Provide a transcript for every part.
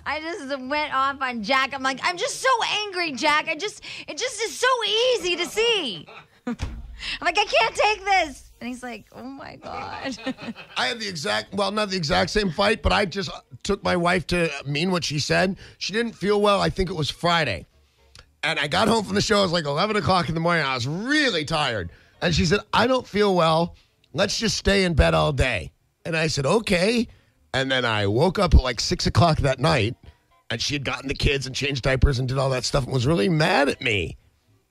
I just went off on Jack. I'm like, I'm just so angry, Jack. It just is so easy to see. I'm like, I can't take this. And he's like, oh, my God. I had not the exact same fight, but I just took my wife to mean what she said. She didn't feel well. I think it was Friday. And I got home from the show. It was like 11 o'clock in the morning. I was really tired. And she said, I don't feel well. Let's just stay in bed all day. And I said, okay. And then I woke up at like 6 o'clock that night. And she had gotten the kids and changed diapers and did all that stuff and was really mad at me.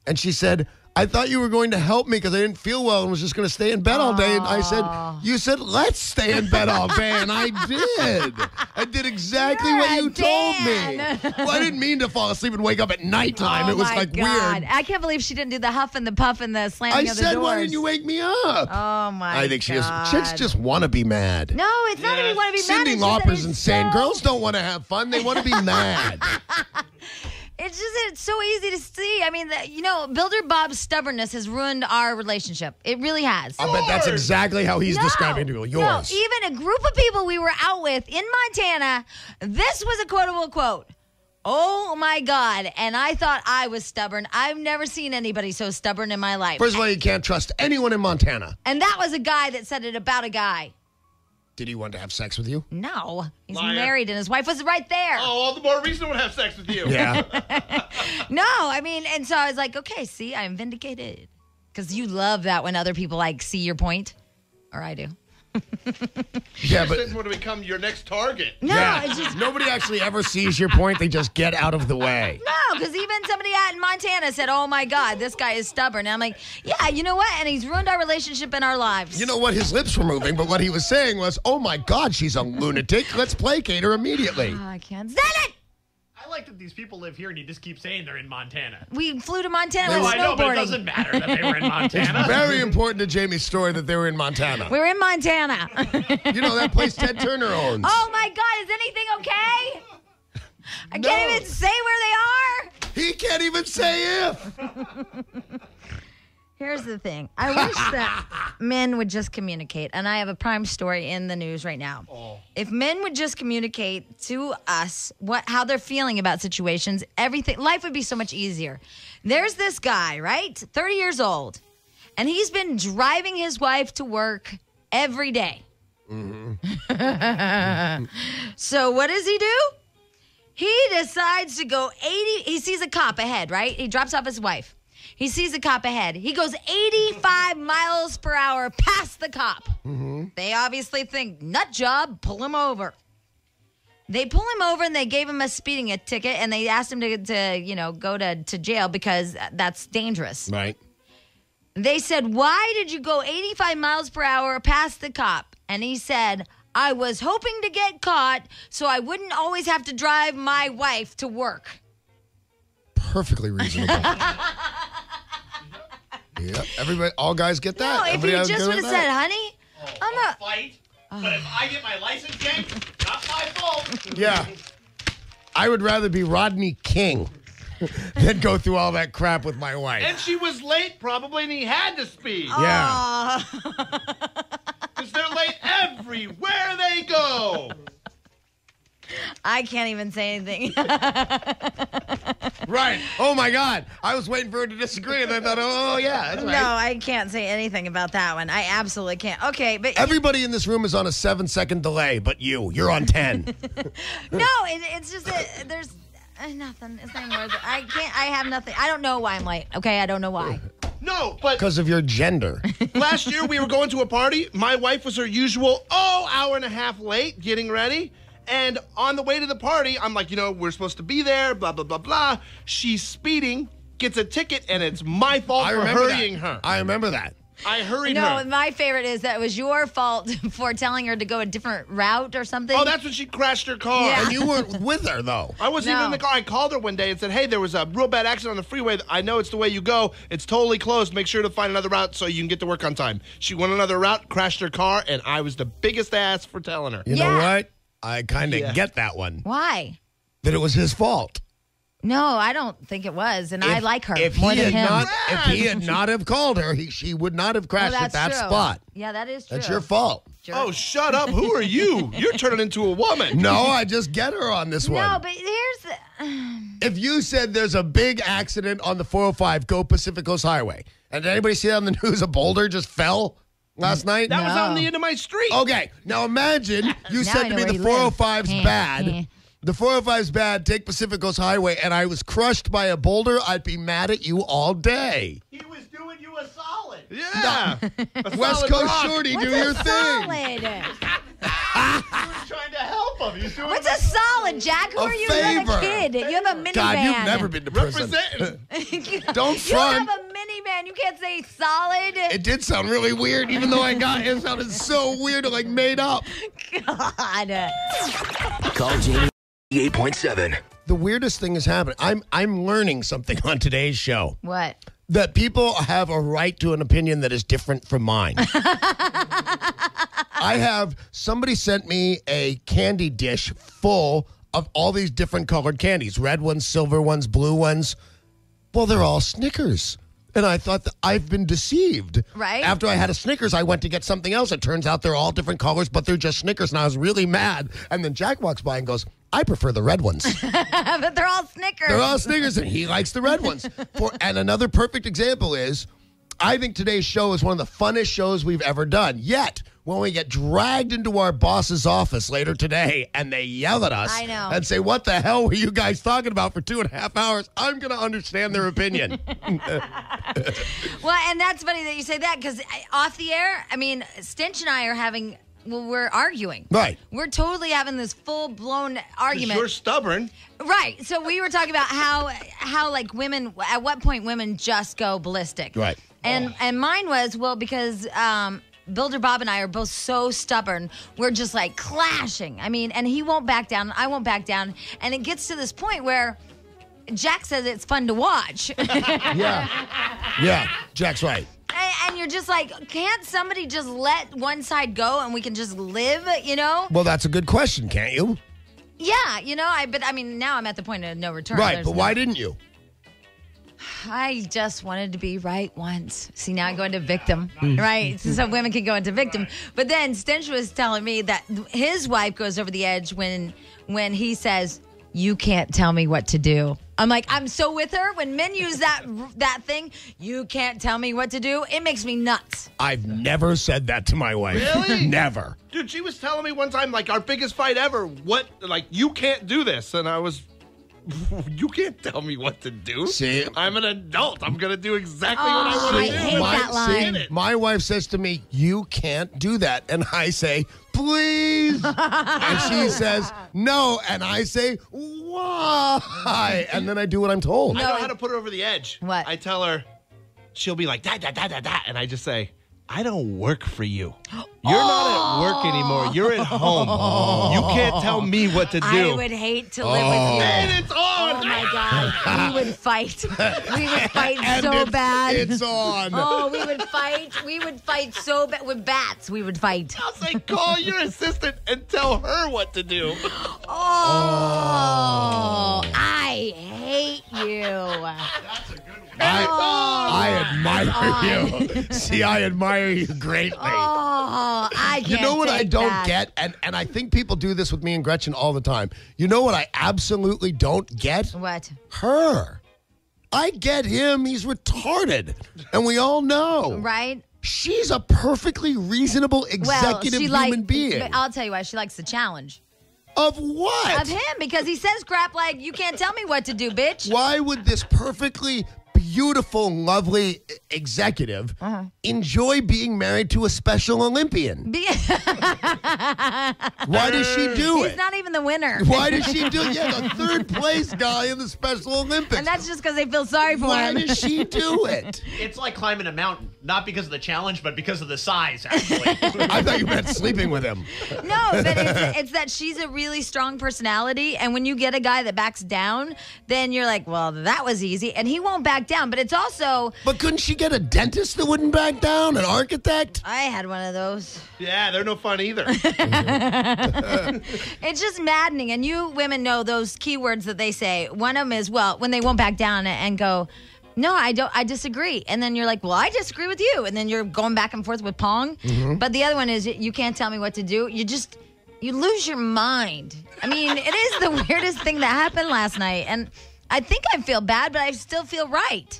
And she said, I thought you were going to help me because I didn't feel well and was just going to stay in bed all day. And I said, you said, let's stay in bed all day. And I did. I did exactly what you told me. Well, I didn't mean to fall asleep and wake up at nighttime. It was like weird. I can't believe she didn't do the huff and the puff and the slamming of the doors. I said, why didn't you wake me up? Oh, my God. I think chicks just want to be mad. No, it's not that we want to be mad. Cyndi Lauper's insane. Girls don't want to have fun. They want to be mad. It's so easy to see. I mean, Builder Bob's stubbornness has ruined our relationship. It really has. I bet that's exactly how he's describing to yours. No, even a group of people we were out with in Montana, this was a quotable quote. Oh, my God. And I thought I was stubborn. I've never seen anybody so stubborn in my life. First of all, you can't trust anyone in Montana. And that was a guy that said it about a guy. Did he want to have sex with you? No. He's married and his wife was right there. Oh, all the more reason to have sex with you. Yeah. No, I mean, and so I was like, okay, see, I'm vindicated. Because you love that when other people, see your point. Or I do. Yeah, but want to become your next target. No, it's just nobody actually ever sees your point. They just get out of the way. No, because even somebody out in Montana said, oh, my God, this guy is stubborn. And I'm like, yeah, you know what? And he's ruined our relationship and our lives. You know what? His lips were moving, but what he was saying was, oh, my God, she's a lunatic. Let's placate her immediately. Oh, I can't stand it. I like that these people live here and you just keep saying they're in Montana. We flew to Montana No, with I know, but it snowboarding. doesn't matter that they were in Montana. Very important to Jamie's story that they were in Montana. We're in Montana. You know, that place Ted Turner owns. Oh, my God, is anything okay? I can't even say where they are. He can't even say if. Here's the thing. I wish that men would just communicate. And I have a prime story in the news right now. Oh. If men would just communicate to us how they're feeling about situations, life would be so much easier. There's this guy, right? 30 years old. And he's been driving his wife to work every day. Mm-hmm. So what does he do? He decides to go 80. He sees a cop ahead, right? He drops off his wife. He sees a cop ahead. He goes 85 miles per hour past the cop. Mm-hmm. They obviously think, nut job, pull him over. They pull him over and they gave him a speeding ticket and they asked him to go to jail because that's dangerous. Right. They said, why did you go 85 miles per hour past the cop? And he said, I was hoping to get caught so I wouldn't always have to drive my wife to work. Perfectly reasonable. Yep. Everybody, all guys get that. No, if he just would have said, honey, I'm a fight. But if I get my license yanked, not my fault. Yeah. I would rather be Rodney King than go through all that crap with my wife. And she was late, probably, and he had to speed. Yeah. Because they're late everywhere they go. I can't even say anything. Right. Oh, my God. I was waiting for her to disagree, and I thought, oh, yeah, that's right. No, I can't say anything about that one. I absolutely can't. Okay, but... Everybody in this room is on a 7-second delay, but you're on 10. No, it's just that there's nothing. It's not worth it. I have nothing. I don't know why I'm late, okay? I don't know why. No, but... Because of your gender. Last year, we were going to a party. My wife was her usual, hour and a half late getting ready. And on the way to the party, I'm like, we're supposed to be there, blah, blah, blah, blah. She's speeding, gets a ticket, and it's my fault for hurrying her. I remember that. I hurried her. No, my favorite is that it was your fault for telling her to go a different route or something. Oh, that's when she crashed her car. Yeah. And you weren't with her, though. I wasn't even in the car. I called her one day and said, hey, there was a real bad accident on the freeway. I know it's the way you go. It's totally closed. Make sure to find another route so you can get to work on time. She went another route, crashed her car, and I was the biggest ass for telling her. You know what? I kind of get that one. Why? That it was his fault. No, I don't think it was, and I like her more than him. If he had not have called her, she would not have crashed at that spot. Yeah, that is true. That's your fault. Jerk. Oh, shut up. Who are you? You're turning into a woman. No, I just get her on this one. No, but here's the. If you said there's a big accident on the 405, go Pacific Coast Highway, and did anybody see on the news a boulder just fell last night? That was on the end of my street. Okay, now imagine you Now said I to know me where the you live. 405's bad. The 405's bad, take Pacific Coast Highway, and I was crushed by a boulder, I'd be mad at you all day. He was doing you a solid. Yeah. A West solid Coast rock. Shorty, What's do a your thing. solid? He was trying to help him. He's doing What's a solid, Jack? Who A are you? You're a favor. kid. You have a minivan. God, you've never been to prison. Representing. Don't You front. have a minivan. You can't say solid. It did sound really weird, even though it sounded so weird and like made up. God. Call Jamie 8.7. The weirdest thing is happening. I'm learning something on today's show. What? That people have a right to an opinion that is different from mine. Somebody sent me a candy dish full of all these different colored candies. Red ones, silver ones, blue ones. Well, they're all Snickers. And I thought that I've been deceived. Right. After I had a Snickers, I went to get something else. It turns out they're all different colors, but they're just Snickers. And I was really mad. And then Jack walks by and goes, I prefer the red ones. But they're all Snickers. They're all Snickers, and he likes the red ones. And another perfect example is, I think today's show is one of the funnest shows we've ever done. Yet, when we get dragged into our boss's office later today and they yell at us I know. and say, what the hell were you guys talking about for 2.5 hours? I'm going to understand their opinion. Well, and that's funny that you say that because off the air, I mean, Stinch and I are having. Well, we're arguing. Right. We're totally having this full-blown argument. You're stubborn. Right. So we were talking about how like women, at what point women just go ballistic. Right. And mine was, well, because Builder Bob and I are both so stubborn. We're just like clashing. I mean, and he won't back down. I won't back down. And it gets to this point where Jack says it's fun to watch. Yeah, Jack's right. And you're just like, can't somebody just let one side go and we can just live, you know? Well, that's a good question, can't you? Yeah, you know, but I mean, now I'm at the point of no return. Right, There's but why didn't you? I just wanted to be right once. See, now I go into victim, right? So women can go into victim. But then Stench was telling me that his wife goes over the edge when he says, you can't tell me what to do. I'm like, I'm so with her. When men use that thing, you can't tell me what to do, it makes me nuts. I've never said that to my wife. Really? Never. Dude, she was telling me one time, like, our biggest fight ever, you can't do this. And I was, you can't tell me what to do. See? I'm an adult. I'm going to do exactly what I want I to do. hate that line. My wife says to me, you can't do that. And I say, please. And she says, no. And I say, why? And then I do what I'm told. I know how to put her over the edge. What? I tell her, she'll be like, da, da, da, da, da. And I just say, I don't work for you. You're not at work anymore. You're at home. You can't tell me what to do. I would hate to live with you. And it's on. Oh my God. We would fight. We would fight And so bad. It's on. Oh, we would fight. We would fight so bad. With bats, we would fight. I'll say, call your assistant and tell her what to do. Oh, I hate you. I admire you. See, I admire you greatly. Oh, I can't You know what I take don't that. get? And I think people do this with me and Gretchen all the time. You know what I absolutely don't get? What? Her. I get him. He's retarded. And we all know. Right? She's a perfectly reasonable executive human being. I'll tell you why. She likes the challenge. Of what? Of him, because he says crap like, you can't tell me what to do, bitch. Why would this perfectly beautiful, lovely executive enjoy being married to a Special Olympian? Why does she do He's it? not even the winner. Why does she do it? Yeah, the third place guy in the Special Olympics. And that's just because they feel sorry for Why him. does she do it? It's like climbing a mountain, not because of the challenge, but because of the size, actually. I thought you meant sleeping with him. No, but it's that she's a really strong personality, and when you get a guy that backs down, then you're like, well, that was easy, and he won't back down. But it's also, But couldn't she get a dentist that wouldn't back down? An architect? I had one of those. Yeah, they're no fun either. It's just maddening, and you women know those keywords that they say. One of them is, well, when they won't back down and go, No, I don't. I disagree. And then you're like, well, I disagree with you. And then you're going back and forth with Pong. Mm-hmm. But the other one is you can't tell me what to do. You lose your mind. I mean, it is the weirdest thing that happened last night. And I think I feel bad, but I still feel right.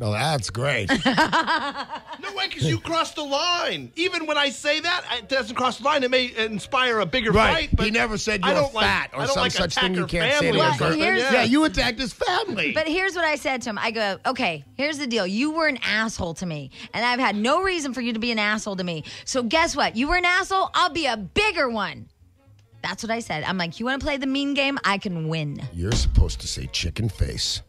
Oh, that's great. No way, because you crossed the line. Even when I say that, it doesn't cross the line. It may inspire a bigger Right. fight. But He never said I you're don't fat or I don't some like such attack thing you her can't say to family a or Well, girl. something. here's- Yeah, you attacked his family. But here's what I said to him. I go, okay, here's the deal. You were an asshole to me, and I've had no reason for you to be an asshole to me. So guess what? You were an asshole. I'll be a bigger one. That's what I said. I'm like, you want to play the mean game? I can win. You're supposed to say chicken face.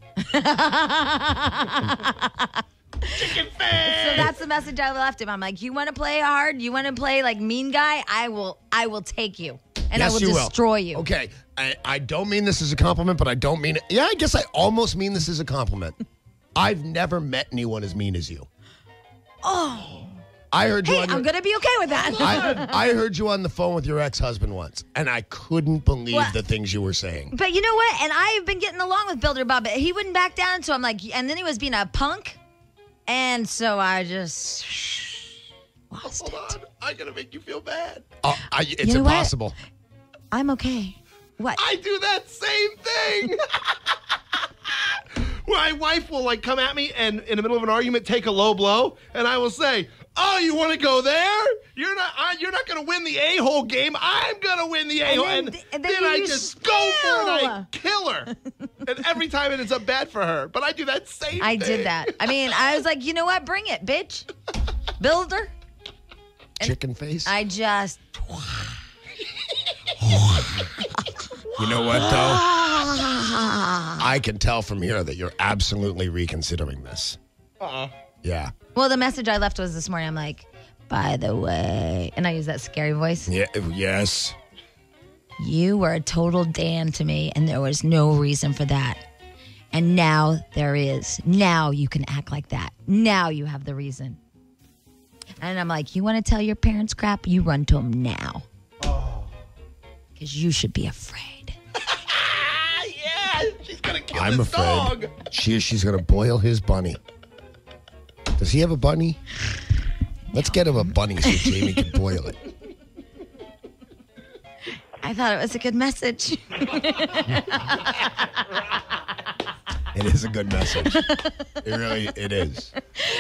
Chicken So face. that's the message I left him. I'm like, you want to play hard? You want to play like mean guy? I will take you, and Yes, I will you destroy you. Okay, I don't mean this as a compliment, but I don't mean it. Yeah, I guess I almost mean this as a compliment. I've never met anyone as mean as you. Oh, I heard you hey, on I'm gonna be okay with that. I heard you on the phone with your ex-husband once, and I couldn't believe What? the things you were saying. But you know what? And I've been getting along with Builder Bob, but he wouldn't back down. So I'm like, and then he was being a punk, and so I just lost Hold it. on. I'm going to make you feel bad. It's You know what? impossible. I'm okay. What? I do that same thing. My wife will like come at me and in the middle of an argument take a low blow, and I will say, "Oh, you want to go there? You're not going to win the a-hole game. I'm going to win the a-hole." then- And and then then I you just go for it. spill. I kill her, and every time it ends up bad for her. But I do that same. I thing. did that. I mean, I was like, you know what? Bring it, bitch. Builder. Chicken face. I just. You know what, though? I can tell from here that you're absolutely reconsidering this. Yeah. Well, the message I left was this morning. I'm like, by the way, and I use that scary voice. Yeah. Yes. You were a total Dan to me, and there was no reason for that. And now there is. Now you can act like that. Now you have the reason. And I'm like, you want to tell your parents crap? You run to them now. Because you should be afraid. Yeah, she's gonna kill I'm this afraid. dog. She's going to boil his bunny. Does he have a bunny? Let's get him a bunny so Jamie can boil it. I thought it was a good message. It is a good message. It is.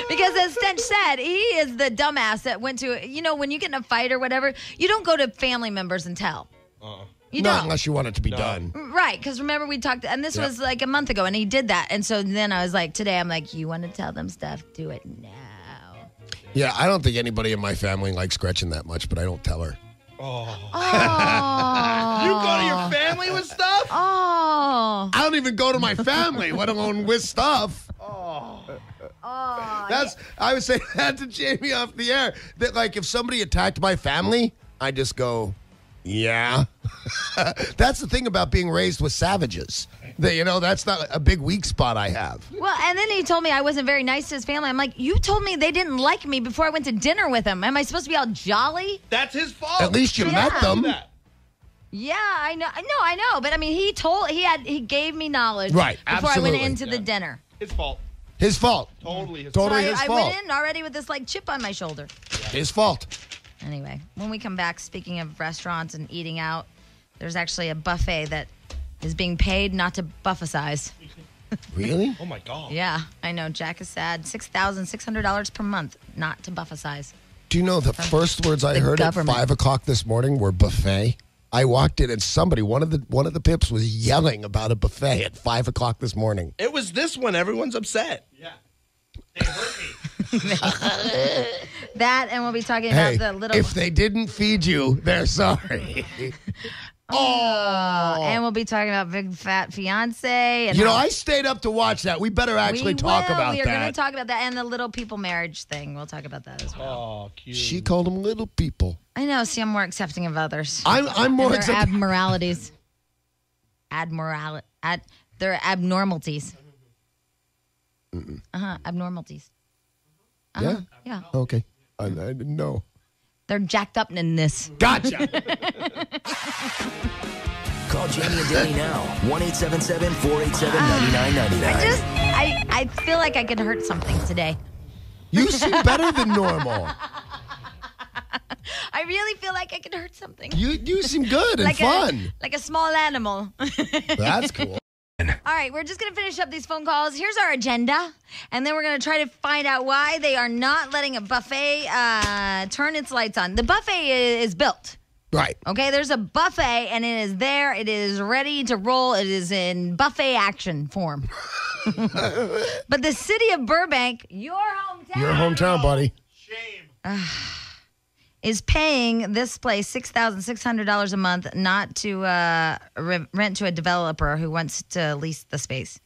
Because as Stench said, he is the dumbass that went to, when you get in a fight or whatever, you don't go to family members and tell. You Not don't. unless you want it to be done. Right, because remember we talked, and this Yeah. was like a month ago, and he did that. And so then I was like, today I'm like, you want to tell them stuff? Do it now. Yeah, I don't think anybody in my family likes Gretchen that much, but I don't tell her. Oh. You go to your family with stuff? Oh. I don't even go to my family, let alone with stuff. Oh. I would say that to Jamie off the air. That like if somebody attacked my family, I just go, yeah. That's the thing about being raised with savages. That that's not a big weak spot I have. Well, and then he told me I wasn't very nice to his family. I'm like, you told me they didn't like me before I went to dinner with him. Am I supposed to be all jolly? That's his fault. At least you met them. That. Yeah, I know. No, I know. But I mean, he gave me knowledge Right, before absolutely. I went into the dinner. His fault. His fault. Totally his Totally So his I fault. went in already with this like chip on my shoulder. His fault. Anyway, when we come back, speaking of restaurants and eating out, there's actually a buffet that is being paid not to buffetize. Really? Oh my God. Yeah, I know. Jack is sad. $6,600 per month not to buffetize. Do you know the first words I the heard government. at 5 o'clock this morning were buffet? I walked in and somebody, one of the pips, was yelling about a buffet at 5 o'clock this morning. It was this one. Everyone's upset. Yeah. They hurt me. That, and we'll be talking Hey, about the little. if they didn't feed you, they're sorry. And we'll be talking about Big Fat Fiance. And how I stayed up to watch that. We better actually we talk will. about We are going that. to talk about that and the little people marriage thing. We'll talk about that as well. Oh, cute. She called them little people. I know. See, I'm more accepting of others. I'm more And their accepting. abnormalities. They're abnormalities. Abnormalities. Yeah? Yeah. Okay. I didn't know. They're jacked up in this. Gotcha. Call Jamie and Danny now. 1-877-487-9999. I I feel like I could hurt something today. You seem better than normal. I really feel like I could hurt something. You seem good and like fun. like a small animal. That's cool. All right, we're just going to finish up these phone calls. Here's our agenda, and then we're going to try to find out why they are not letting a buffet turn its lights on. The buffet is built. Right. Okay, there's a buffet, and it is there. It is ready to roll. It is in buffet action form. But the city of Burbank, your hometown, buddy. Shame. is paying this place $6,600 a month not to rent to a developer who wants to lease the space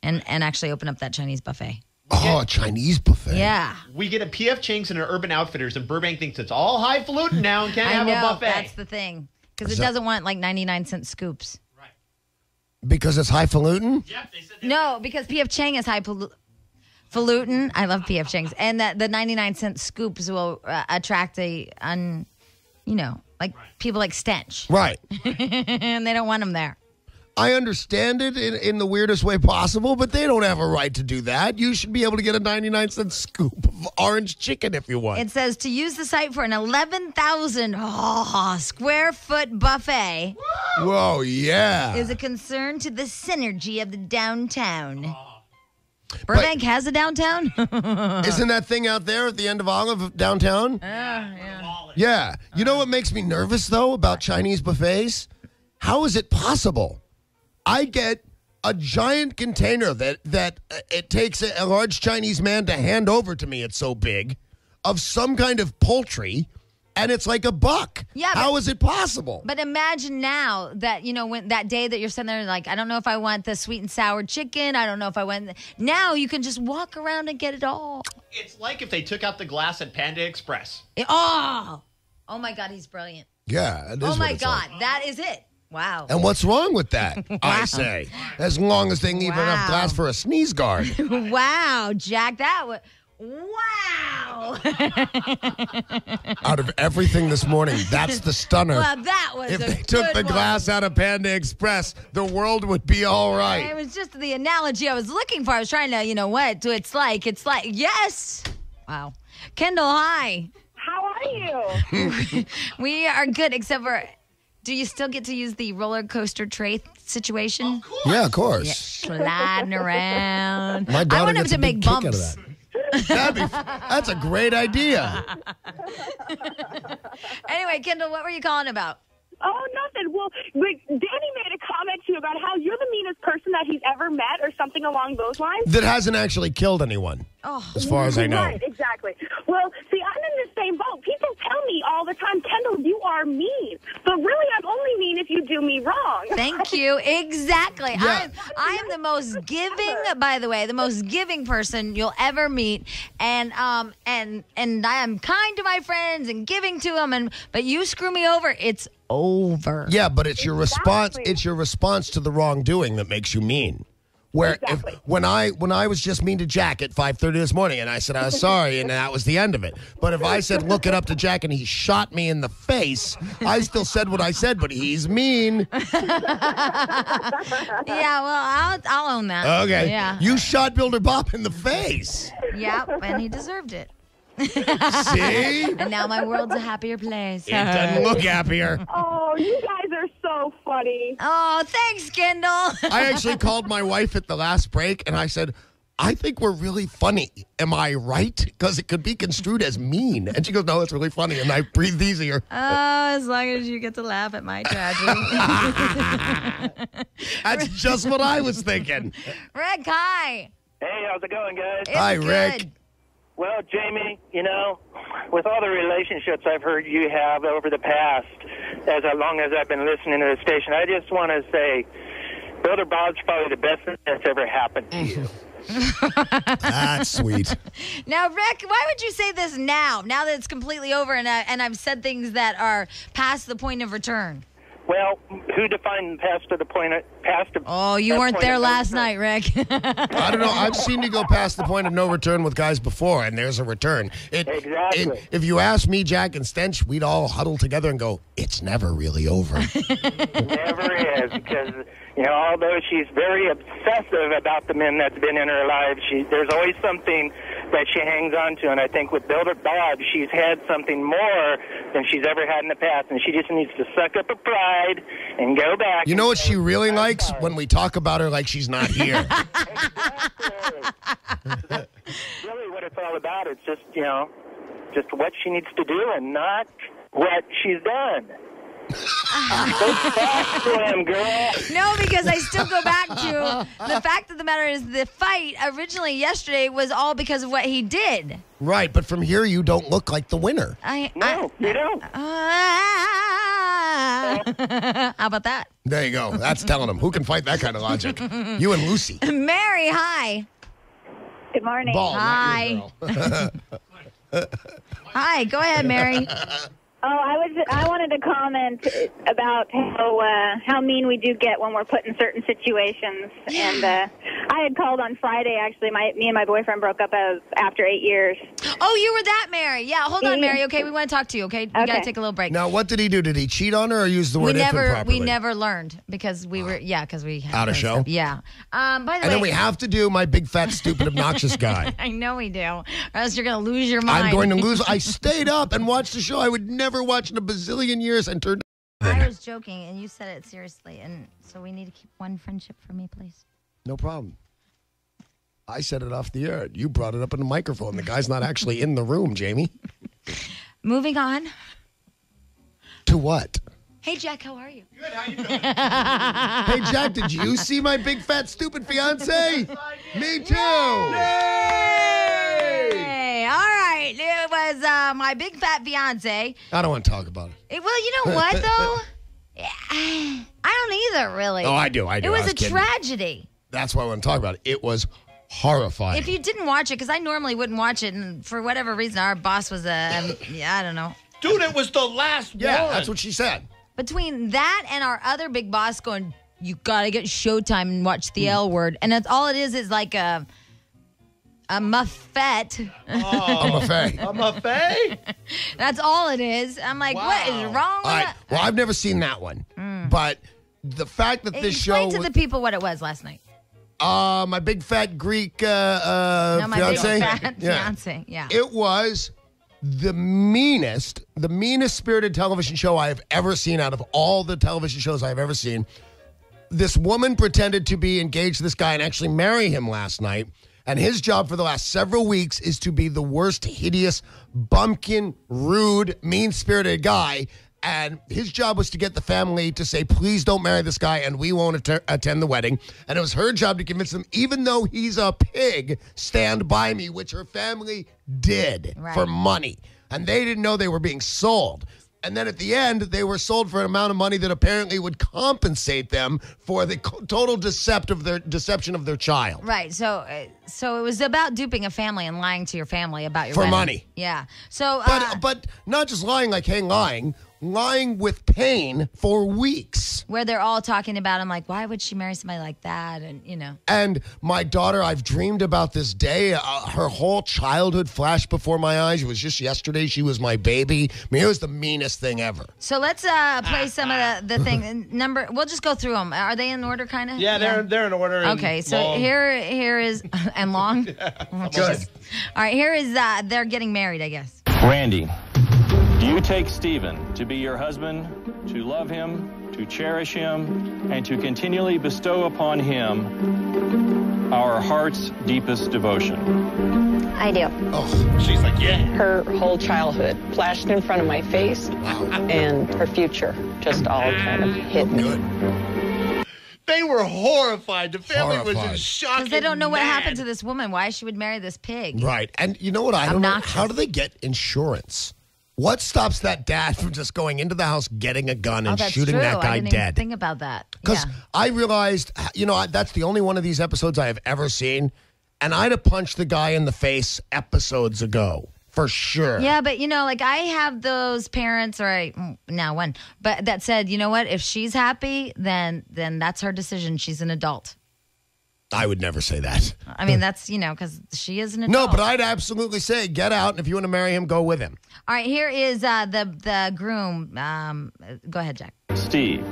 and actually open up that Chinese buffet. Oh, a Chinese buffet. Yeah. We get a PF Chang's and an Urban Outfitters, and Burbank thinks it's all highfalutin now and can't I have know, a buffet. that's the thing. Because it doesn't want like 99-cent scoops. Right. Because it's highfalutin? Yep, they said No, because P.F. Chang is highfalutin. I love P.F. Chang's. And that the 99-cent scoops will attract people like stench. Right. And they don't want them there. I understand it in the weirdest way possible, but they don't have a right to do that. You should be able to get a 99-cent scoop of orange chicken if you want. It says to use the site for an 11,000 square foot buffet Whoa, yeah. is a concern to the synergy of the downtown. Burbank has a downtown? Isn't that thing out there at the end of Olive downtown? Yeah. You know what makes me nervous, though, about Chinese buffets? How is it possible? I get a giant container that it takes a large Chinese man to hand over to me, it's so big, of some kind of poultry, and it's like $1. Yeah, How is it possible? But imagine now that, when that day that you're sitting there like, I don't know if I want the sweet and sour chicken. I don't know if I want... Now you can just walk around and get it all. it's like if they took out the glass at Panda Express. Oh my God, he's brilliant. Yeah, it is Oh my what it's God, like. that is it. Wow. And what's wrong with that, I say? As long as they leave Wow. enough glass for a sneeze guard. Wow, Jack, that was... Wow. Out of everything this morning, that's the stunner. Well, that was If a they took good the one. glass out of Panda Express, the world would be all It right. was just the analogy I was looking for. I was trying to, what it's like. It's like, yes. Wow. Kendall, hi. How are you? We are good, except for, do you still get to use the roller coaster tray situation? Yeah, of course. Sliding around. My daughter I want him gets to a make big kick out of bumps. that. That's a great idea. Anyway, Kendall, what were you calling about? Oh, nothing. Well, Danny made a comment to you about how you're the meanest person that he's ever met or something along those lines. That hasn't actually killed anyone, as far as I know. Right, exactly. Well, see, I'm in the same boat. People tell me all the time, Kendall, you are mean. But really, I'm only mean if you do me wrong. Thank you. Exactly. Yeah. I am the most giving, by the way, the most giving person you'll ever meet, and I am kind to my friends and giving to them. But you screw me over, it's over. Yeah, but it's your response. Exactly. It's your response to the wrongdoing that makes you mean. Where Exactly. when I was just mean to Jack at 5:30 this morning, and I said I was sorry, and that was the end of it. But if I said look it up to Jack and he shot me in the face, I still said what I said. But he's mean. Yeah, well, I'll own that. Okay. Yeah. You shot Builder Bob in the face. Yeah, and he deserved it. See? And now my world's a happier place. It doesn't look happier. Oh, you guys are so funny. Oh, thanks, Kendall. I actually called my wife at the last break and I said, I think we're really funny. Am I right? Because it could be construed as mean. And she goes, no, it's really funny. And I breathed easier. Oh, as long as you get to laugh at my tragedy. That's just what I was thinking. Rick, hi. Hey, how's it going, guys? It's Hi, good. Rick. Well, Jamie, with all the relationships I've heard you have over the past, as long as I've been listening to the station, I just want to say, Builder Bob's probably the best thing that's ever happened to you. That's sweet. Now, Rick, why would you say this now that it's completely over and I've said things that are past the point of return? Well, who defined past to the point of past? Oh, you weren't there last night, Rick. I don't know. I've seen you go past the point of no return with guys before, and there's a return. Exactly. If you ask me, Jack and Stench, we'd all huddle together and go, "It's never really over." Never is, because although she's very obsessive about the men that's been in her life, there's always something that she hangs on to, and I think with Builder Bob, she's had something more than she's ever had in the past, and she just needs to suck up her pride and go back. You know what she really likes? When we talk about her like she's not here. Really what it's all about. It's just, just what she needs to do and not what she's done. Go back to him, girl. No, because I still go back to the fact of the matter is the fight originally yesterday was all because of what he did. Right, but from here you don't look like the winner. No, you don't. How about that? There you go. That's telling them. Who can fight that kind of logic? You and Lucy. Mary, hi. Good morning. Ball, not Hi. you, girl. Hi, go ahead, Mary. I wanted to comment about how mean we do get when we're put in certain situations. And I had called on Friday. Actually, me and my boyfriend broke up after 8 years. Oh, you were that Mary. Yeah, hold on, Mary. Okay, we want to talk to you. Okay, we got to take a little break. Now, what did he do? Did he cheat on her or use the word if improperly? We never learned because we were because we had Out of show? stuff. Yeah. By the way, And then we have to do my big, fat, stupid, obnoxious guy. I know we do, or else you're going to lose your mind. I'm going to lose. I stayed up and watched the show I would never watch in a bazillion years and turned. I was joking, and you said it seriously, and so we need to keep one friendship for me, please. No problem. I said it off the air. You brought it up in the microphone. The guy's not actually in the room, Jamie. Moving on. To what? Hey, Jack, how are you? Good, how you doing? Hey, Jack, did you see my big, fat, stupid fiance? Me too. Hey, all right. It was my big fat fiance. I don't want to talk about it. Well, you know what, though? I don't either, really. Oh, I do. It was a kidding. tragedy. That's why I want to talk about it. It was horrifying. If you didn't watch it, because I normally wouldn't watch it, and for whatever reason, our boss was I don't know. Dude, it was the last one. Yeah, that's what she said. Between that and our other big boss going, you got to get Showtime and watch the L Word. And that's all it is like a muffet. I'm a fay. I'm a fae? That's all it is. I'm like, what is wrong with All right. that? Well, I've never seen that one. But the fact that this show... Explain to the people what it was last night. my big fat Greek No, my fiance. big fat fiance. Yeah. It was the meanest spirited television show I have ever seen out of all the television shows I've ever seen. This woman pretended to be engaged to this guy and actually marry him last night. And his job for the last several weeks is to be the worst, hideous, bumpkin, rude, mean-spirited guy. And his job was to get the family to say, please don't marry this guy and we won't attend the wedding. And it was her job to convince them, even though he's a pig, stand by me, which her family did for money. And they didn't know they were being sold. And then at the end, they were sold for an amount of money that apparently would compensate them for the total deception of their child. Right. So it was about duping a family and lying to your family about your For wedding. money. Yeah. So But not just lying like, hey, lying with pain for weeks. where they're all talking about, I'm like, why would she marry somebody like that? And, you know. And my daughter, I've dreamed about this day. Her whole childhood flashed before my eyes. It was just yesterday. She was my baby. I mean, it was the meanest thing ever. So let's play some of the thing. We'll just go through them. Are they in order, kind of? Yeah, they're in order. and Okay, so long. here is, and long? Good. All right, here is, they're getting married, I guess. Randy, do you take Stephen to be your husband, to love him, to cherish him, and to continually bestow upon him our heart's deepest devotion? I do. Oh, She's like, yeah. Her whole childhood flashed in front of my face, and her future just all kind of hit me. good. They were horrified. The family was Horrified. in shock. Because they don't know what mad. happened to this woman, why she would marry this pig. Right. And you know what I don't know? Obnoxious. How do they get insurance? What stops that dad from just going into the house, getting a gun, and That's shooting true. that guy I didn't dead? even think about that. Because Yeah. I realized, that's the only one of these episodes I have ever seen. And I'd have punched the guy in the face episodes ago. For sure. Yeah, but like I have those parents, now one, but that said, you know what? If she's happy, then that's her decision. She's an adult. I would never say that. I mean, that's, because she is an adult. No, but I'd absolutely say get out, and if you want to marry him, go with him. All right, here is the groom. Go ahead, Jack. Steve,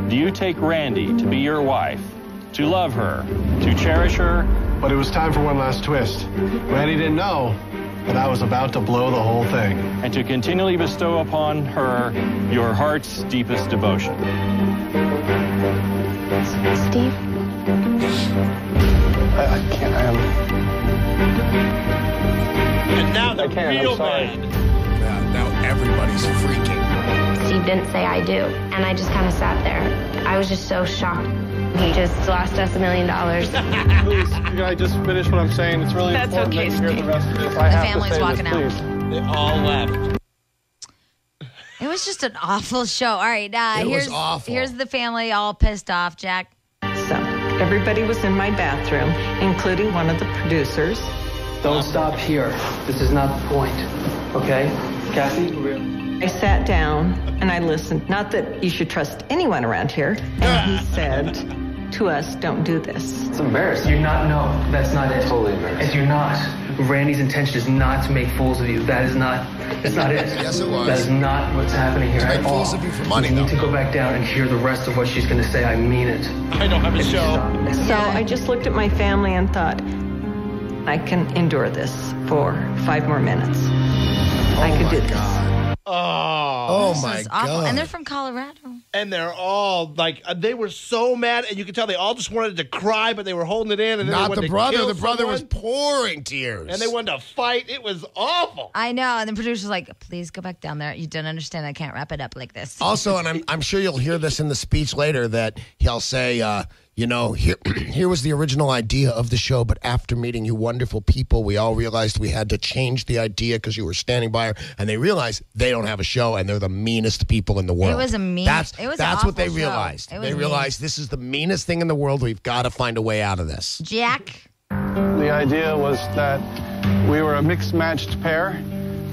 do you take Randy to be your wife, to love her, to cherish her? But it was time for one last twist. Randy didn't know that I was about to blow the whole thing. And to continually bestow upon her your heart's deepest devotion. Steve? I can't. And now the real man. Yeah, now everybody's freaking. Steve didn't say I do, and I just kind of sat there. I was just so shocked. He just lost us $1 million. Please, can I just finish what I'm saying? It's really That's important okay, that you hear Steve. the rest of this. The I have to family's say walking this, out. please. They all left. It was just an awful show. All right, It was awful. Here's the family all pissed off, Jack. So everybody was in my bathroom, including one of the producers. Don't stop here. This is not the point. Okay? Kathy? I sat down and I listened. Not that you should trust anyone around here. And he said to us, don't do this. It's embarrassing. You're not, no, that's not it. Totally embarrassing. As you're not. Randy's intention is not to make fools of you. That is not, it's not it. Yes, it was. That is not what's happening here To at make all. fools of you for money, You need though. to go back down and hear the rest of what she's going to say. I mean it. I don't have a show. So I just looked at my family and thought, I can endure this for 5 more minutes. I could do this. Oh, This my is awful. God. And they're from Colorado. And they're all like, they were so mad, and you could tell they all just wanted to cry, but they were holding it in. And then they Not wanted the to brother. kill The brother was someone, pouring tears. and they wanted to fight. It was awful. I know. And the producer's like, please go back down there. You don't understand. I can't wrap it up like this. Also, and I'm sure you'll hear this in the speech later, that he'll say, here was the original idea of the show, but after meeting you wonderful people, we all realized we had to change the idea because you were standing by her, and they realized they don't have a show, and they're the meanest people in the world. It was a mean. That's it was that's an what they awful show. realized. It was They mean. realized this is the meanest thing in the world. We've got to find a way out of this. Jack. The idea was that we were a mixed-matched pair,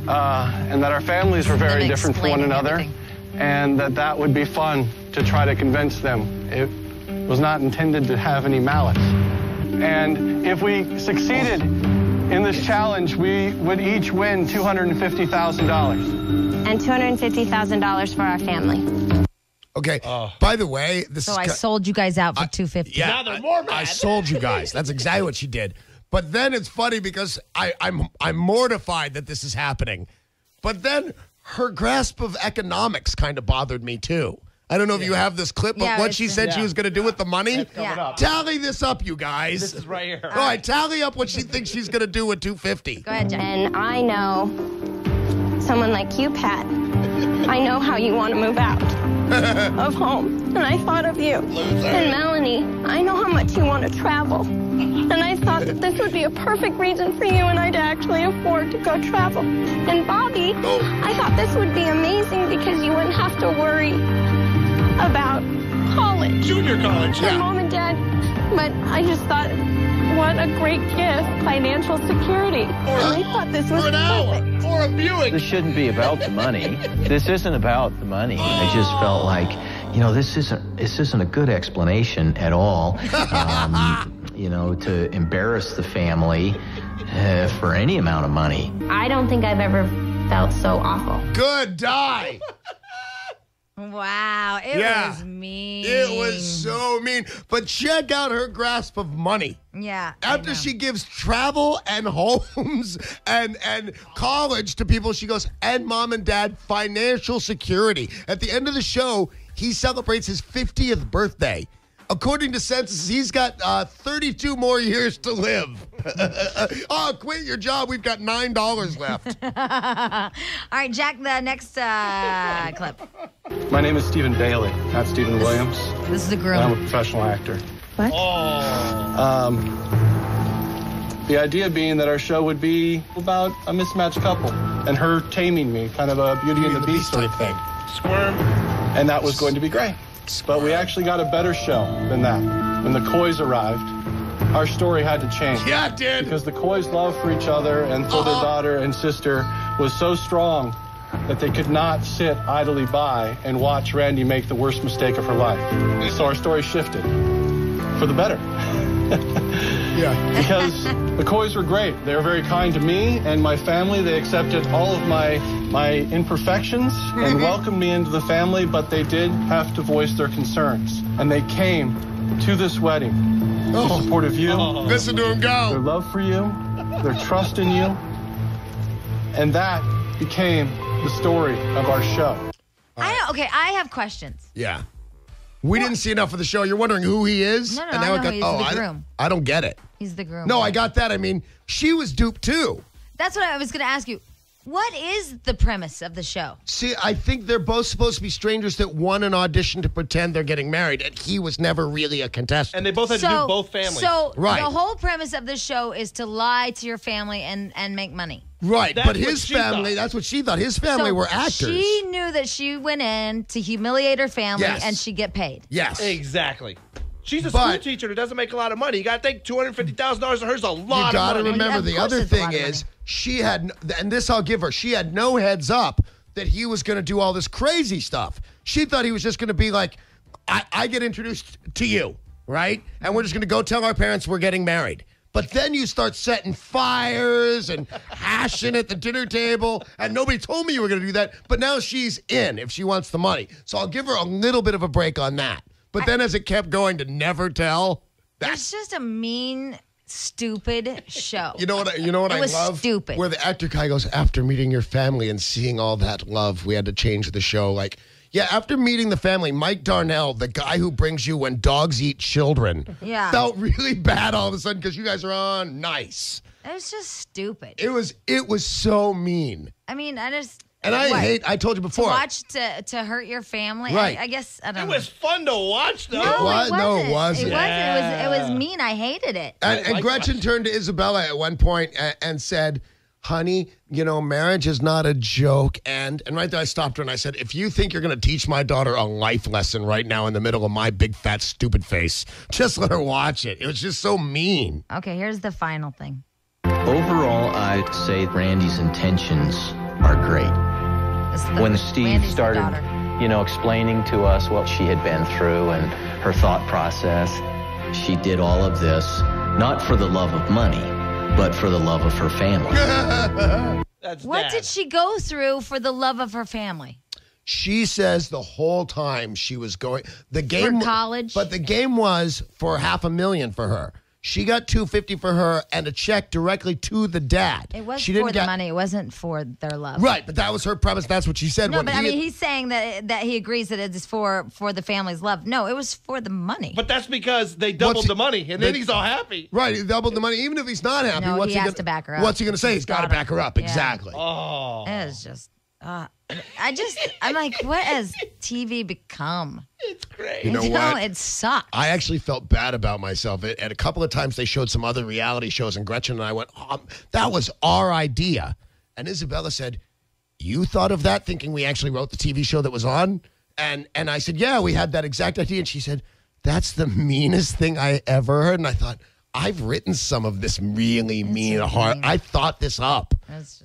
and that our families were very And different from one explaining another, everything. and that would be fun to try to convince them. It was not intended to have any malice. And if we succeeded in this challenge, we would each win $250,000. And $250,000 for our family. Okay. By the way, this So is I sold you guys out for $250. Yeah, Now they're more mad. I sold you guys. That's exactly what she did. But then it's funny because I'm mortified that this is happening. But then her grasp of economics kind of bothered me too. I don't know if you have this clip, but Yeah, what it's- she said she was going to do with the money. It's coming Yeah. up. Tally this up, you guys. This is right here. All right, tally up what she thinks she's going to do with $250. Go ahead, Jack. And I know someone like you, Pat. I know how you want to move out of home. And I thought of you. And Melanie, I know how much you want to travel. And I thought that this would be a perfect reason for you and I to actually afford to go travel. And Bobby, I thought this would be amazing because you wouldn't have to worry about college. Junior college. For Mom and Dad. But I just thought, what a great gift. Financial security. And I thought this was For an hour. perfect. Or a Buick. This shouldn't be about the money. This isn't about the money. I just felt like, this isn't a good explanation at all. To embarrass the family for any amount of money. I don't think I've ever felt so awful. Good die. Wow. It was mean. It was so mean. But check out her grasp of money. Yeah. I After know. she gives travel and homes and college to people, she goes, and mom and dad, financial security. At the end of the show, he celebrates his 50th birthday. According to census, he's got 32 more years to live. Quit your job. We've got $9 left. All right, Jack, the next clip. My name is Stephen Bailey, not Stephen Williams. This is the And I'm a groom. professional actor. What? The idea being that our show would be about a mismatched couple and her taming me, kind of a Beauty and the Beast sort of thing. Squirm. And that was going to be great. But we actually got a better show than that. When the Coys arrived, our story had to change. Yeah, it did. Because the Coys' love for each other and for their daughter and sister was so strong that they could not sit idly by and watch Randy make the worst mistake of her life. So our story shifted for the better. Yeah. Because the Coys were great. They were very kind to me and my family. They accepted all of my imperfections and welcomed me into the family, but they did have to voice their concerns. And they came to this wedding in support of you. Listen to him go. Their love for you, their trust in you. And that became the story of our show. I have questions. Yeah. We didn't see enough of the show. You're wondering who he is? No, I know he's the groom. I don't get it. He's the groom. No, I got that. I mean, she was duped too. That's what I was going to ask you. What is the premise of the show? See, I think they're both supposed to be strangers that won an audition to pretend they're getting married, and he was never really a contestant. And they both had to do both families. So right. The whole premise of the show is to lie to your family and make money. Right, That's but his family, that's what she thought. His family were actors. She knew that she went in to humiliate her family Yes. and she'd get paid. Yes. Exactly. She's a school teacher that doesn't make a lot of money. You got to think $250,000 of hers is a lot of money. You got to remember, the other thing is, she had, and this I'll give her, she had no heads up that he was going to do all this crazy stuff. She thought he was just going to be like, I get introduced to you, right? And we're just going to go tell our parents we're getting married. But then you start setting fires and hashing at the dinner table, and nobody told me you were going to do that. But now she's in if she wants the money. So I'll give her a little bit of a break on that. But then as it kept going to never tell, It's just a mean, stupid show. You know what It I was love? stupid. Where the actor guy goes, after meeting your family and seeing all that love, we had to change the show. Like, yeah, after meeting the family, Mike Darnell, the guy who brings you When Dogs Eat Children, felt really bad all of a sudden because you guys are on nice. It was just stupid. It was so mean. I mean, I just... And I told you before. To watch to hurt your family. Right. I guess, I don't know. It was fun to watch, though. No, it wasn't. No, it wasn't. It was mean. I hated it. And Gretchen turned to Isabella at one point and said, honey, marriage is not a joke. And right there I stopped her and I said, if you think you're going to teach my daughter a life lesson right now in the middle of my big, fat, stupid face, just let her watch it. It was just so mean. Okay, here's the final thing. Overall, I'd say Randy's intentions are great. When Steve Randy's started, daughter. explaining to us what she had been through and her thought process, she did all of this not for the love of money, but for the love of her family. What did she go through for the love of her family? She says the whole time she was going the game for college, but the game was for $500,000 for her. She got $250,000 for her and a check directly to the dad. It was she for didn't the get money. It wasn't for their love. Right, but that was her premise. That's what she said. No, when but he's saying that he agrees that it is for the family's love. No, it was for the money. But that's because they doubled the money, and then he's all happy. Right, he doubled the money. Even if he's not happy, No, what's he has gonna, to back her up. What's he going to say? He's got to back her up. Yeah. Exactly. Oh. It is just... I'm like, what has TV become? It's great. You know what? It sucks. I actually felt bad about myself. And a couple of times they showed some other reality shows, and Gretchen and I went, that was our idea. And Isabella said, you thought of that thinking we actually wrote the TV show that was on? And I said, yeah, we had that exact idea. And she said, that's the meanest thing I ever heard. And I thought, I've written some of this really mean, hard. I thought this up,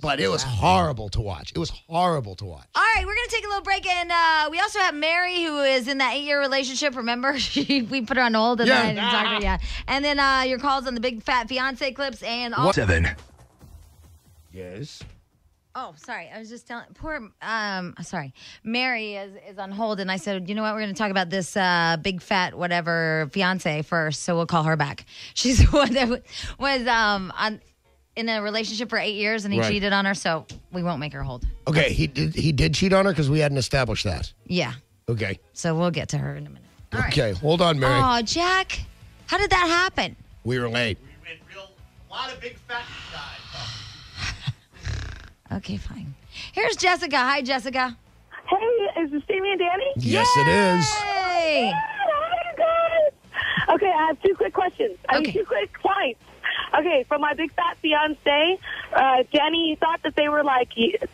but it was horrible to watch. It was horrible to watch. All right, we're going to take a little break, and we also have Mary, who is in that 8-year relationship. Remember, we put her on hold, and then I didn't talk to her yet. And then your calls on the Big Fat Fiance clips and all. 7. Yes. Oh, sorry. I was just telling sorry. Mary is on hold, and I said, you know what? We're going to talk about this big fat whatever fiance first, so we'll call her back. She's the one that was in a relationship for 8 years, and he cheated on her, so we won't make her hold. Okay, he did cheat on her because we hadn't established that. Yeah. Okay. So we'll get to her in a minute. All right. Okay, hold on, Mary. Oh, Jack, how did that happen? We were late. A lot of big fat guys. Okay, fine. Here's Jessica. Hi, Jessica. Hey, is this Jamie and Danny? Yes, it is. Hey. Hi, guys. Okay, I have 2 quick questions. I mean, 2 quick points. Okay, for my big fat fiance, Jenny thought that they were like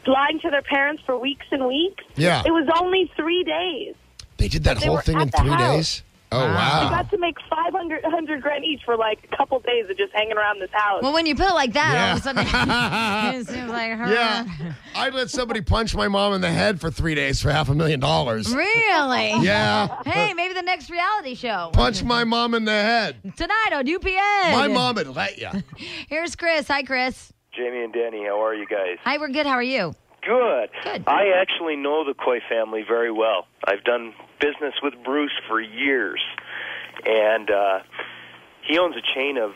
lying to their parents for weeks and weeks. Yeah. It was only 3 days. They did that But they whole were thing at in the 3 house. days? Oh, wow. We got to make $500 each for like a couple days of just hanging around this house. Well, when you put it like that, all of a sudden it seems like her. Yeah. I'd let somebody punch my mom in the head for 3 days for $500,000. Really? Yeah. Hey, maybe the next reality show. Punch my mom in the head. Tonight on UPN. My mom would let you. Here's Chris. Hi, Chris. Jamie and Danny, how are you guys? Hi, we're good. How are you? Good. Good. I actually know the Coy family very well. I've done business with Bruce for years, and he owns a chain of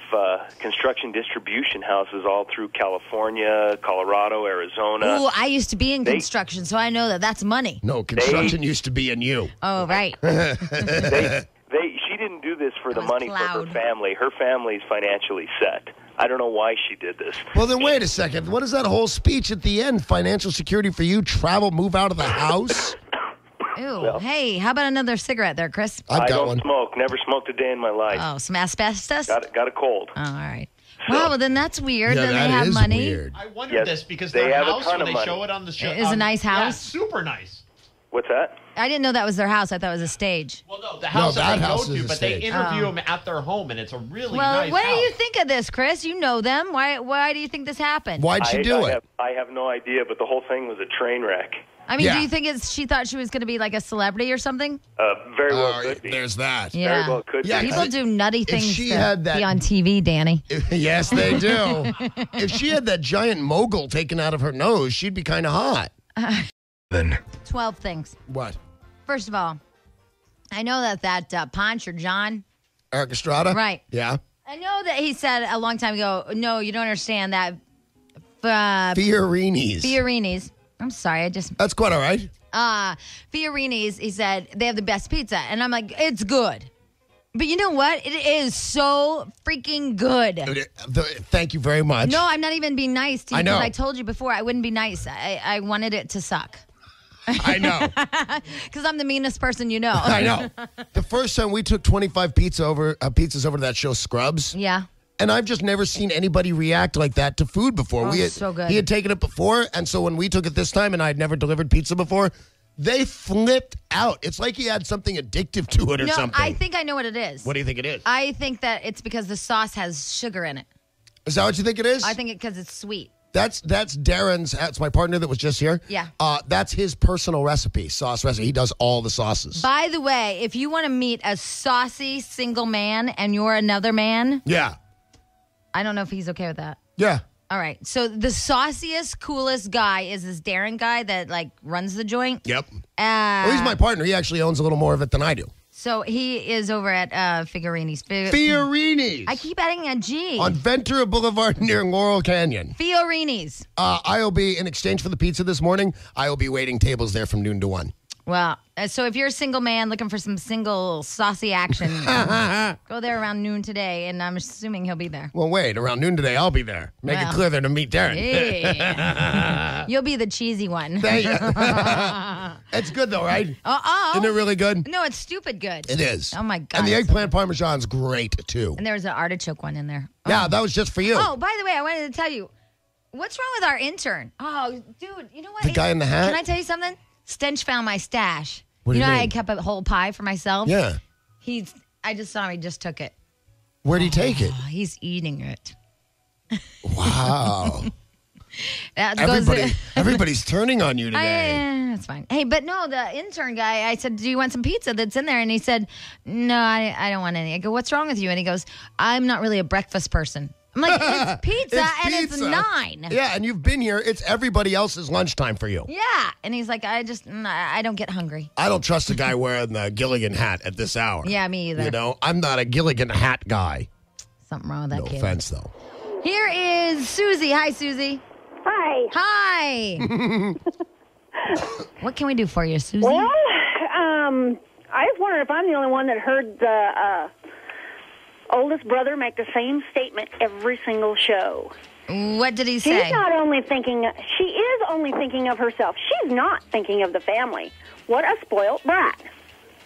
construction distribution houses all through California, Colorado, Arizona. Ooh, I used to be in construction, so I know that that's money. No, construction used to be in you. Oh, right. She didn't do this for the money for her family. Her family's financially set. I don't know why she did this. Well, then wait a second. What is that whole speech at the end? Financial security for you, travel, move out of the house? Ew. Well, hey, how about another cigarette there, Chris? I've I got don't one. smoke. Never smoked a day in my life. Oh, some asbestos? Got a cold. Oh, all right. Wow, well, then that's weird. Yeah, then that they have is money. weird. I wondered Yes, this because they their have a house, ton when of they money. show it on the show, Is a nice Yeah, house? super nice. What's that? I didn't know that was their house. I thought it was a stage. Well, no, the house that that they house go is to, a but they stage. interview Oh. them at their home, and it's a really Well, nice what do house. you think of this, Chris? You know them. Why do you think this happened? Why'd she do it? I have no idea, but the whole thing was a train wreck. I mean, Yeah. do you think she thought she was going to be like a celebrity or something? Very well could be. There's that. Yeah. Very well could Yeah, be. People do nutty things she to had that- be on TV, Danny. Yes, they do. If she had that giant mogul taken out of her nose, she'd be kind of hot. 12 things. What? First of all, I know that Ponch or John. Eric Estrada? Right. Yeah. I know that he said a long time ago, no, you don't understand that. Fiorini's. Fiorini's. I'm sorry, That's quite all right. Fiorini's, he said, they have the best pizza. And I'm like, it's good. But you know what? It is so freaking good. Thank you very much. No, I'm not even being nice to you I know. because I told you before I wouldn't be nice. I wanted it to suck. I know. Because I'm the meanest person you know. I know. The first time we took 25 pizzas over to that show, Scrubs. Yeah. And I've just never seen anybody react like that to food before. Oh, so good. He had taken it before, and so when we took it this time and I had never delivered pizza before, they flipped out. It's like he had something addictive to it or No, something. I think I know what it is. What do you think it is? I think that it's because the sauce has sugar in it. Is that what you think it is? I think it because it's sweet. That's Darren's. That's my partner that was just here. Yeah. That's his personal recipe, sauce recipe. He does all the sauces. By the way, if you want to meet a saucy single man and you're another man, Yeah. I don't know if he's okay with that. Yeah. All right. So the sauciest, coolest guy is this Darren guy that like runs the joint. Yep. Well, he's my partner. He actually owns a little more of it than I do. So he is over at Fiorini's. Fiorini's. I keep adding a G. On Ventura Boulevard near Laurel Canyon. Fiorini's. I'll be, in exchange for the pizza this morning, I will be waiting tables there from noon to 1. Well, so if you're a single man looking for some single saucy action, go there around noon today, and I'm assuming he'll be there. Well, wait. Around noon today, I'll be there. Make it Well. clear there to meet Darren. Yeah. You'll be the cheesy one. Thank you. It's good, though, right? Uh-oh. Isn't it really good? No, it's stupid good. It is. Oh, my God. And the eggplant parmesan's great, too. And there was an artichoke one in there. Yeah, that was just for you. Oh, by the way, I wanted to tell you, what's wrong with our intern? Oh, dude, you know what? The guy in the hat? Can I tell you something? Stench found my stash. What do you know how mean? I kept a whole pie for myself? Yeah. I just saw him. He just took it. Where'd he take it? Oh, he's eating it. Wow. That goes. Everybody's turning on you today. That's fine. Hey, but no, the intern guy, I said, do you want some pizza that's in there? And he said, no, I don't want any. I go, what's wrong with you? And he goes, I'm not really a breakfast person. I'm like, it's pizza and it's 9. Yeah, and you've been here. It's everybody else's lunchtime for you. Yeah. And he's like, I don't get hungry. I don't trust a guy wearing the Gilligan hat at this hour. Yeah, me either. You know, I'm not a Gilligan hat guy. Something wrong with that No kid. offense, though. Here is Susie. Hi, Susie. Hi. Hi. What can we do for you, Susie? Well, I was wondering if I'm the only one that heard the oldest brother make the same statement every single show. What did he say? She is only thinking of herself. She's not thinking of the family. What a spoiled brat.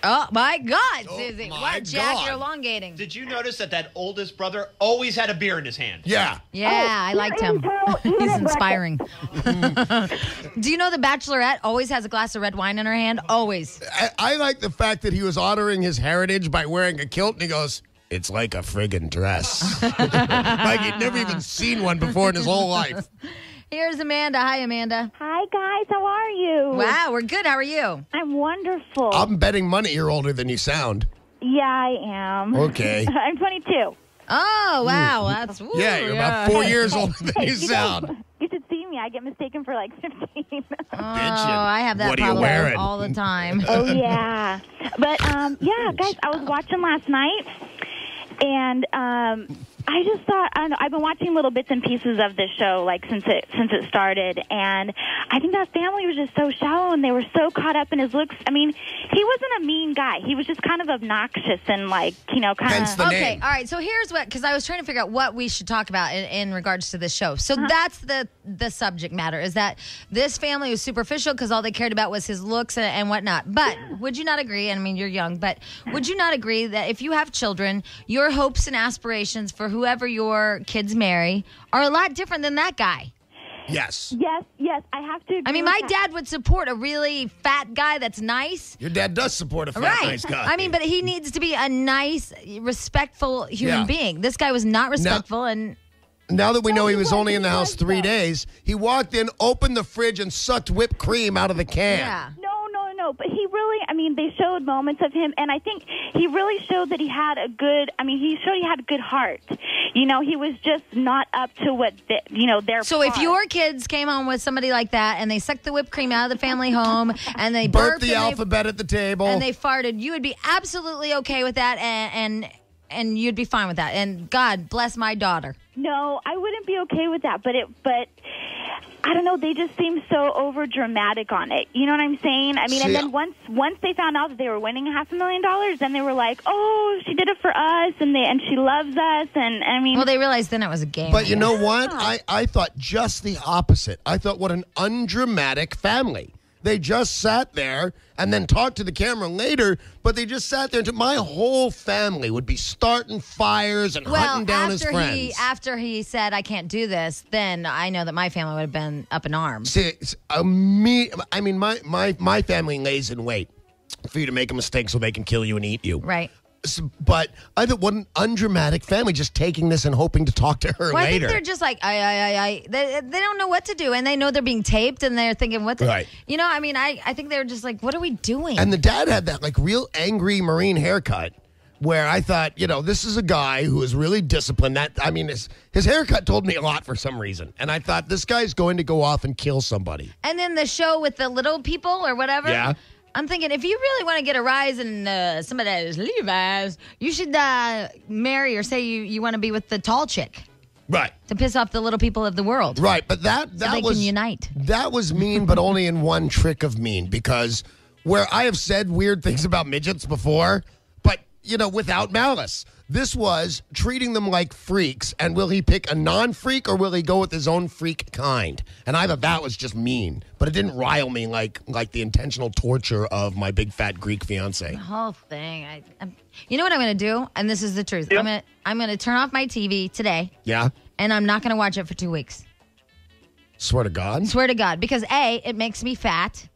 Oh, my God, Susie. my What, Jack, God. you're elongating. Did you notice that oldest brother always had a beer in his hand? Yeah. Yeah, I liked him. He's inspiring. Do you know the Bachelorette always has a glass of red wine in her hand? Always. I like the fact that he was honoring his heritage by wearing a kilt, and he goes, it's like a friggin' dress. Like he'd never even seen one before in his whole life. Here's Amanda. Hi, Amanda. Hi, guys. How are you? Wow, we're good. How are you? I'm wonderful. I'm betting money you're older than you sound. Yeah, I am. Okay. I'm 22. Oh, wow. That's ooh, Yeah, you're about 4 years older than you guys, sound. You should see me. I get mistaken for like 15. Oh, I have that What are you problem wearing? all the time. Oh, yeah. But, yeah, guys, I was watching last night, and I just thought, I don't know, I've been watching little bits and pieces of this show, like, since it started, and I think that family was just so shallow, and they were so caught up in his looks. I mean, he wasn't a mean guy. He was just kind of obnoxious and, like, you know, kind of... Okay, all right, so here's what, because I was trying to figure out what we should talk about in regards to this show. So that's the subject matter, is that this family was superficial because all they cared about was his looks and whatnot. But would you not agree, and I mean, you're young, but would you not agree that if you have children, your hopes and aspirations for whoever your kids marry are a lot different than that guy? Yes. Yes, I have to agree. I mean, with my that. dad would support a really fat guy that's nice. Your dad does support a fat, Right. nice guy. I mean, but he needs to be a nice, respectful human Yeah. being. This guy was not respectful, and Now that we know he was only in the house 3 days, he walked in, opened the fridge, and sucked whipped cream out of the can. yeah. No, but he really, I mean, they showed moments of him, and I think he really showed that he had a good, I mean, he showed he had a good heart. You know, he was just not up to what, their So if your kids came home with somebody like that and they sucked the whipped cream out of the family home and they Burped burped the and alphabet at the table. and they farted, you would be absolutely okay with that, and you'd be fine with that. And God bless my daughter. No, I wouldn't be okay with that, but I don't know, they just seem so over dramatic on it. You know what I'm saying? I mean, and then once they found out that they were winning $500,000, then they were like, "Oh, she did it for us, and she loves us." And I mean, Well, they realized then it was a game. But you know what? I thought just the opposite. I thought what an undramatic family. They just sat there and then talked to the camera later, but they just sat there. My whole family would be starting fires and hunting down his friends. After he said, "I can't do this," then I know that my family would have been up in arms. See, my family lays in wait for you to make a mistake so they can kill you and eat you. Right. But I thought, what an undramatic family, just taking this and hoping to talk to her Well, I think later. they're just like, they don't know what to do, and they know they're being taped, and they're thinking, what the, Right. you know, I mean, I think they're just like, what are we doing? And the dad had that like real angry Marine haircut where I thought, this is a guy who is really disciplined. His haircut told me a lot for some reason. And I thought, this guy's going to go off and kill somebody. And then the show with the little people or whatever. Yeah. I'm thinking, if you really want to get a rise in somebody's Levi's, you should marry or say you want to be with the tall chick. Right. To piss off the little people of the world. Right, but that so they was can unite. That was mean, but only in one trick of mean, because where I have said weird things about midgets before, but without malice. This was treating them like freaks, and will he pick a non-freak or will he go with his own freak kind? And I thought that was just mean, but it didn't rile me like the intentional torture of my big fat Greek fiance. The whole thing. You know what I'm going to do? And this is the truth. Yeah. I'm going to turn off my TV today. Yeah? And I'm not going to watch it for 2 weeks. Swear to God? Swear to God. Because A, it makes me fat.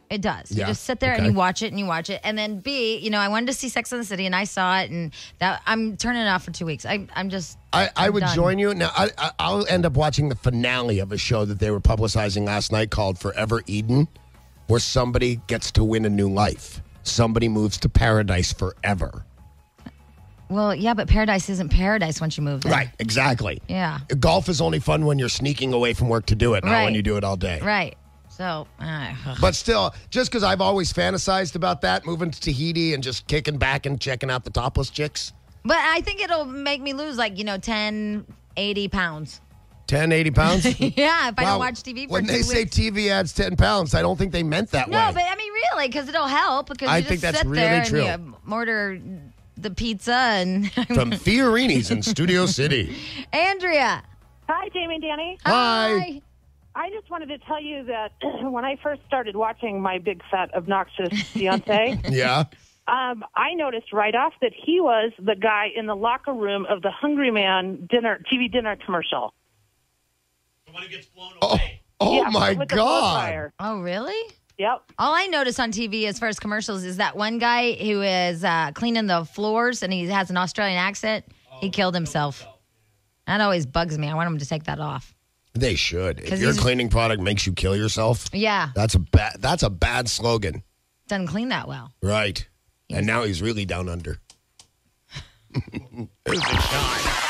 It does. Yeah, You just sit there and you watch it and you watch it. And then B, I wanted to see Sex and the City and I saw it, and that I'm turning it off for 2 weeks. I'm just I would done. join you. Now, I'll end up watching the finale of a show that they were publicizing last night called Forever Eden, where somebody gets to win a new life. Somebody moves to paradise forever. Well, yeah, but paradise isn't paradise once you move there. Right, exactly. Yeah. Golf is only fun when you're sneaking away from work to do it, not Right. when you do it all day. Right. So, But still, just because I've always fantasized about that, moving to Tahiti and just kicking back and checking out the topless chicks. But I think it'll make me lose 10, 80 pounds. 10, 80 pounds? Yeah, if I Wow. don't watch TV for When 2 they weeks. say TV adds 10 pounds, I don't think they meant that No, way. but I mean, really, because it'll help. Because I you think just that's sit really there true. and you order the pizza and From Fiorini's in Studio City. Andrea. Hi, Jamie and Danny. Hi. I just wanted to tell you that when I first started watching my big, fat, obnoxious fiance, Yeah. I noticed right off that he was the guy in the locker room of the Hungry Man TV dinner commercial. The one who gets blown away. Oh, Yeah, my with the blow God. dryer. Oh, really? Yep. All I notice on TV as far as commercials is that one guy who is cleaning the floors and he has an Australian accent. He killed himself. That always bugs me. I want him to take that off. They should. If 'Cause your he's- cleaning product makes you kill yourself, Yeah. that's a bad slogan. Doesn't clean that well. Right. And now he's really down under. There's a shot.